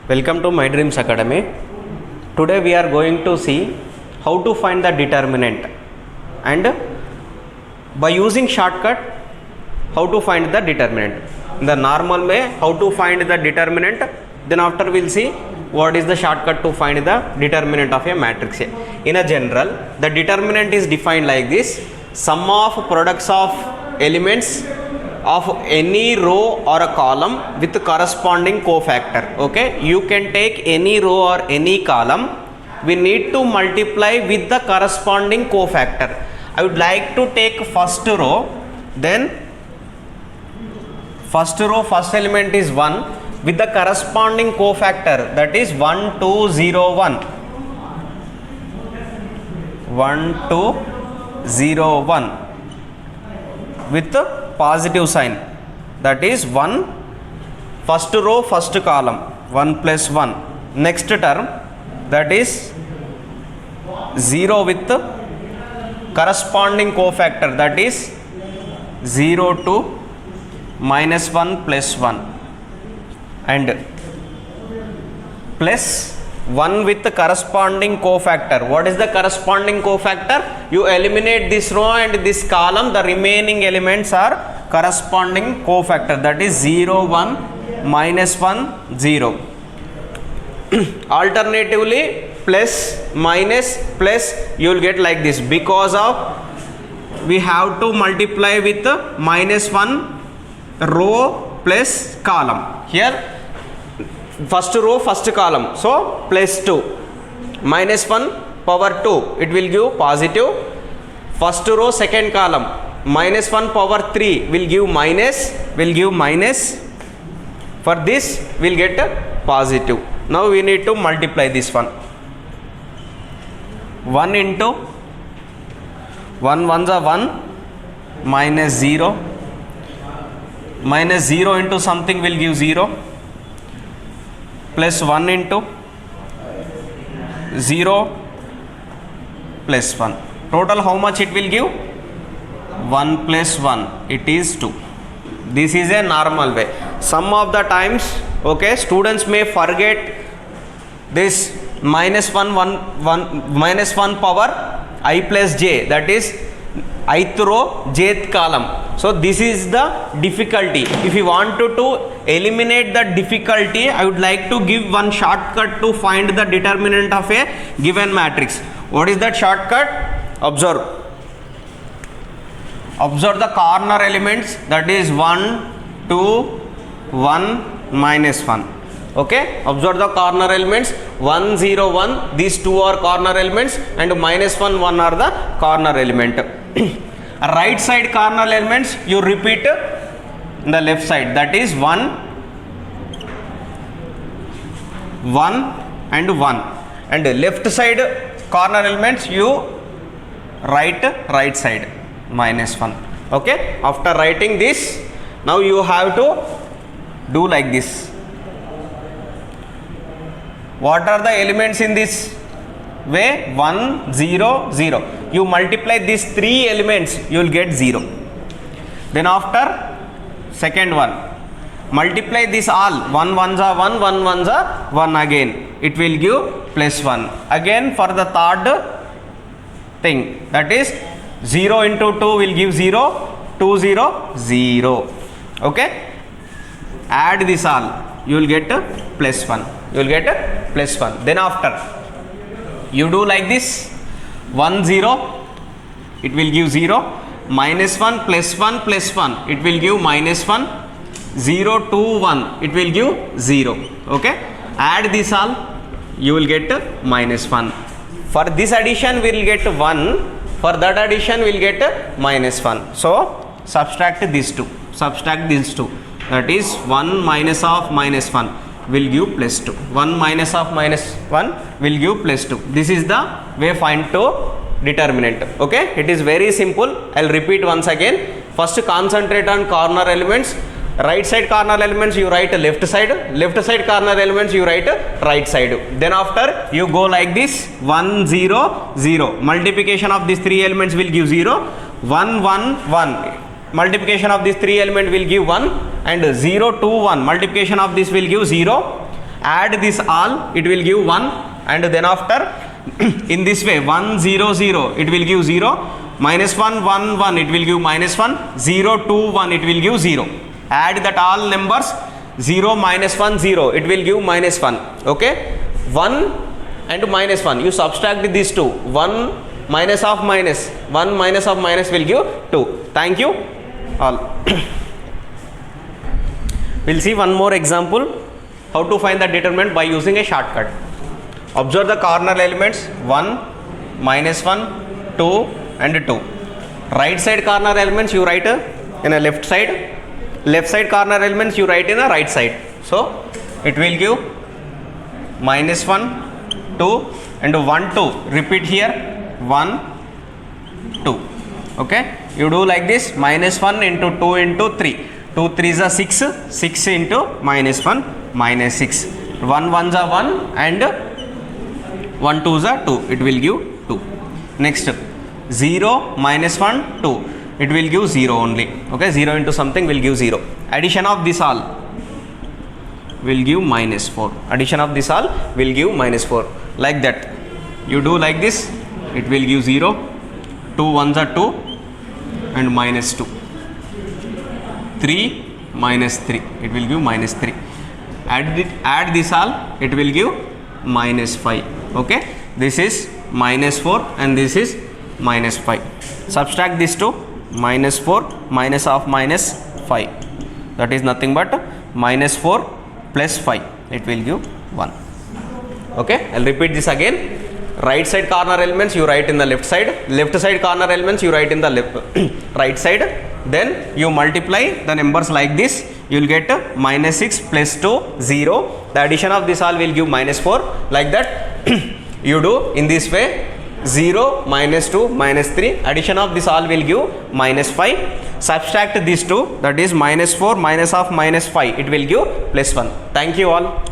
Welcome to My Dreams Academy. Today we are going to see how to find the determinant and by using shortcut how to find the determinant. In the normal way how to find the determinant, then after we'll see what is the shortcut to find the determinant of a matrix A. In a general, the determinant is defined like this: sum of products of elements of any row or a column with corresponding cofactor. Okay, you can take any row or any column, we need to multiply with the corresponding cofactor. I would like to take first row, then first row first element is 1 with the corresponding cofactor, that is 1 2 0 1 1 2 0 1 with the positive sign, that is 1 first row first column 1 plus 1, next term that is 0 with the corresponding cofactor, that is 0 to minus 1 plus 1, and plus 1 with the corresponding cofactor. What is the corresponding cofactor? You eliminate this row and this column, the remaining elements are corresponding cofactor, that is 0 1 minus 1 0. Alternatively, plus minus plus, you will get like this, because of we have to multiply with the minus 1 row plus column. Here first row first column, so plus 2 minus 1 power 2, it will give positive. First row second column minus 1 power 3 will give minus, for this we will get a positive. Now we need to multiply this one. 1 into 1 ones are 1 minus 0, minus 0 into something will give 0, plus 1 into 0 plus 1. Total how much it will give? 1 plus 1, it is 2. This is a normal way. Some of the times, okay, students may forget this minus 1 power I plus j, that is ith row jth column. So this is the difficulty. If you want to eliminate the difficulty, I would like to give one shortcut to find the determinant of a given matrix. What is that shortcut? Observe the corner elements, that is 1 2 1 minus 1. Okay, observe the corner elements 1 0 1, these two are corner elements, and minus 1 1 are the corner element. Right side corner elements you repeat in the left side, that is 1 and 1, and left side corner elements you write right side minus 1. Okay, after writing this, now you have to do like this. What are the elements in this way? 1 0 0. You multiply these three elements, you will get 0. Then after second one, multiply this all, 1 ones are 1 1 ones are 1 again, it will give plus 1. Again for the third thing, that is 0 into 2 will give 0 2 0 0. Okay, add this all, you will get plus 1. You will get plus 1. Then after you do like this, 1 0, it will give 0, minus 1 plus 1 plus 1, it will give minus 1, 0 2 1, it will give 0. Okay, add this all, you will get minus 1. For this addition we will get 1, for that addition we will get minus 1. So subtract these two, that is 1 minus of minus 1 will give plus 2. 1 minus of minus 1 will give plus 2. This is the way find to determinant. Okay, it is very simple. I will repeat once again. First concentrate on corner elements. Right side corner elements you write left side corner elements you write right side. Then after you go like this, 1 0 0, multiplication of these three elements will give 0, 1 1 1, multiplication of these three elements will give 1, and 0 2 1, multiplication of this will give 0, add this all, it will give 1, and then after in this way 1 0 0 it will give 0, minus 1 1 1 it will give minus 1, 0 2 1 it will give 0. Add that all numbers, 0 minus 1 0 it will give minus 1. Okay, 1 and minus 1, you subtract these two, 1 minus of minus, 1 minus of minus will give 2. Thank you all. We'll see one more example how to find the determinant by using a shortcut. Observe the corner elements 1, minus 1, 2 and 2. Right side corner elements you write in a left side. Left side corner elements you write in a right side. So it will give minus 1, 2 and 1 2. Repeat here 1, 2. Okay, you do like this, minus 1 into 2 into 3. 2 3s are 6, 6 into minus 1 minus 6. 1 1s are 1 and 1 2s are 2. It will give 2. Next 0 minus 1 2. It will give 0 only. Okay, 0 into something will give 0. Addition of this all will give minus 4. Addition of this all will give minus 4. Like that. You do like this, it will give 0. 2 1s are 2 and minus 2. 3 minus 3, it will give minus 3. Add this all, it will give minus 5. Okay, this is minus 4 and this is minus 5. Subtract these two, minus 4 minus of minus 5, that is nothing but minus 4 plus 5, it will give 1. Okay, I'll repeat this again. Right side corner elements you write in the left side, left side corner elements you write in the right side. Then you multiply the numbers like this, you will get minus 6 plus 2 0. The addition of this all will give minus 4. Like that you do in this way, 0 minus 2 minus 3, addition of this all will give minus 5. Subtract these two, that is minus 4 minus of minus 5, it will give plus 1. Thank you all.